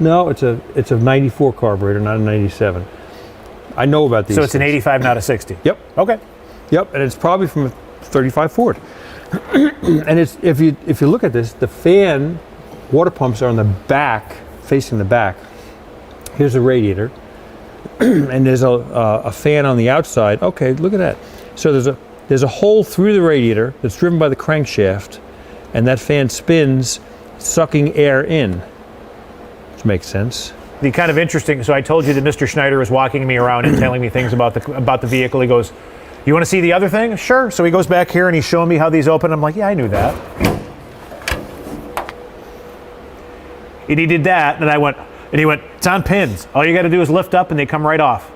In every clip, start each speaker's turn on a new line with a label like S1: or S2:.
S1: No, it's a 94 carburetor, not a 97. I know about these.
S2: So it's an 85, not a 60?
S1: Yep.
S2: Okay.
S1: Yep, and it's probably from a 35 Ford. And it's if you look at this, the fan water pumps are on the back, facing the back. Here's a radiator, and there's a fan on the outside. Okay, look at that. So there's a hole through the radiator that's driven by the crankshaft, and that fan spins, sucking air in, which makes sense.
S2: The kind of interesting, so I told you that Mr. Schneider was walking me around and telling me things about the vehicle. He goes, "You want to see the other thing?" Sure. So he goes back here and he's showing me how these open. I'm like, yeah, I knew that. And he did that, and he went, "It's on pins. All you got to do is lift up and they come right off."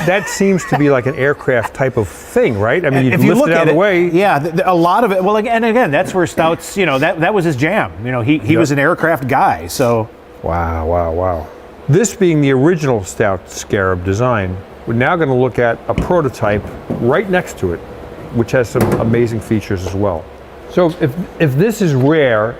S1: That seems to be like an aircraft type of thing, right? I mean,
S2: If
S1: you
S2: you
S1: lift
S2: look
S1: it out
S2: at
S1: of the way.
S2: Yeah, a lot of it. Well, and again, that's where Stout's, that was his jam. He was an aircraft guy, so.
S1: Wow, wow, wow. This being the original Stout Scarab design, we're now going to look at a prototype right next to it, which has some amazing features as well. So if this is rare,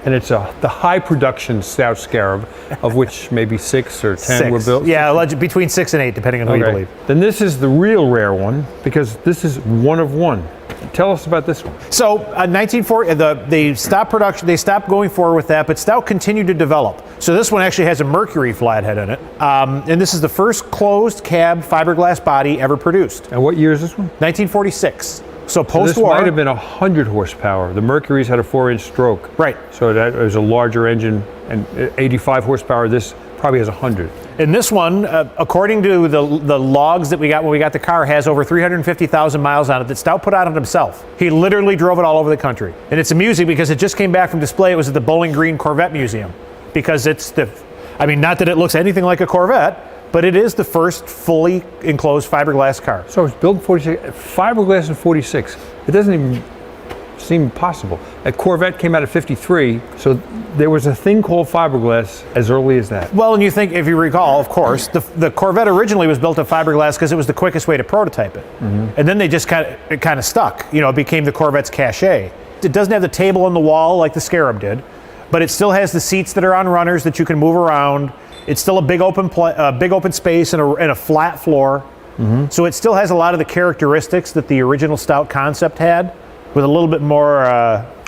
S1: and it's the high production Stout Scarab, of which maybe 6 or 10 were built?
S2: Yeah, between 6 and 8, depending on who you believe.
S1: Then this is the real rare one, because this is one of one. Tell us about this one.
S2: So 1940, they stopped production, they stopped going forward with that, but Stout continued to develop. So this one actually has a mercury flathead in it. And this is the first closed cab fiberglass body ever produced.
S1: And what year is this one?
S2: 1946. So post-war.
S1: This might have been 100 horsepower. The Mercury's had a 4-inch stroke.
S2: Right.
S1: So that was a larger engine, and 85 horsepower. This probably has 100.
S2: And this one, according to the logs that we got when we got the car, has over 350,000 miles on it that Stout put out on himself. He literally drove it all over the country. And it's amusing because it just came back from display. It was at the Bowling Green Corvette Museum. Because it's not that it looks anything like a Corvette, but it is the first fully enclosed fiberglass car.
S1: So it's built in 46, fiberglass in 46. It doesn't even seem possible. A Corvette came out of 53, so there was a thing called fiberglass as early as that.
S2: Well, and you think, if you recall, of course, the Corvette originally was built of fiberglass because it was the quickest way to prototype it. Mm-hmm. And then they just kind of stuck. It became the Corvette's cachet. It doesn't have the table on the wall like the Scarab did, but it still has the seats that are on runners that you can move around. It's still a big open space and a flat floor. Mm-hmm. So it still has a lot of the characteristics that the original Stout concept had, with a little bit more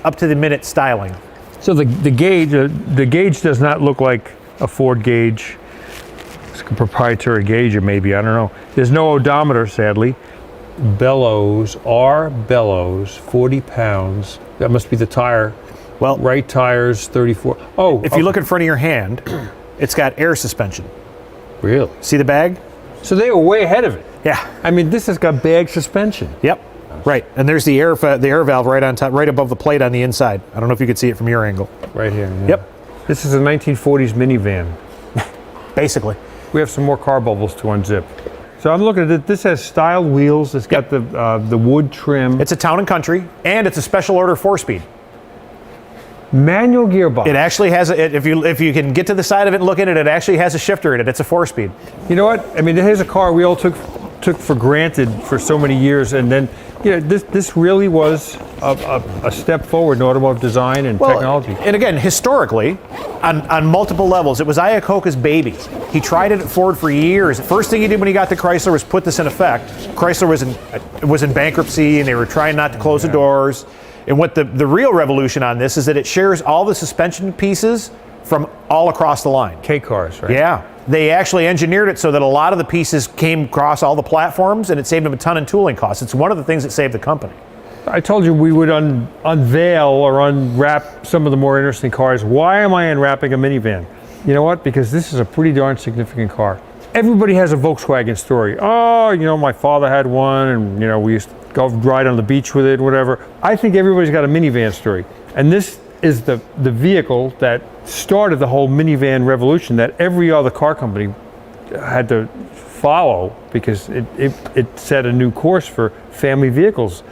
S2: up-to-the-minute styling.
S1: So the gauge does not look like a Ford gauge. It's a proprietary gauge, or maybe, I don't know. There's no odometer, sadly. Bellows, 40 pounds. That must be the tire. Well, right tires, 34. Oh,
S2: if you look in front of your hand, it's got air suspension.
S1: Really?
S2: See the bag?
S1: So they were way ahead of it.
S2: Yeah.
S1: I mean, this has got bag suspension.
S2: Yep. Right, and there's the air valve right on top, right above the plate on the inside. I don't know if you could see it from your angle.
S1: Right here. Yeah.
S2: Yep.
S1: This is a 1940s minivan.
S2: Basically.
S1: We have some more car bubbles to unzip. So I'm looking at it. This has styled wheels. It's got the wood trim.
S2: It's a town and country, and it's a special order 4-speed.
S1: Manual gearbox.
S2: It actually has if you can get to the side of it and look at it, it actually has a shifter in it. It's a 4-speed.
S1: You know what? I mean, here's a car we all took for granted for so many years, and then this really was a step forward in automotive design and technology.
S2: And again, historically, on multiple levels, it was Iacocca's baby. He tried it at Ford for years. The first thing he did when he got to Chrysler was put this in effect. Chrysler was in bankruptcy, and they were trying not to close the doors. And what the real revolution on this is that it shares all the suspension pieces from all across the line.
S1: K cars, right?
S2: Yeah. They actually engineered it so that a lot of the pieces came across all the platforms, and it saved them a ton in tooling costs. It's one of the things that saved the company.
S1: I told you we would unveil or unwrap some of the more interesting cars. Why am I unwrapping a minivan? You know what? Because this is a pretty darn significant car. Everybody has a Volkswagen story. Oh, my father had one, and we used to go ride on the beach with it, whatever. I think everybody's got a minivan story. And this is the vehicle that started the whole minivan revolution that every other car company had to follow, because it set a new course for family vehicles.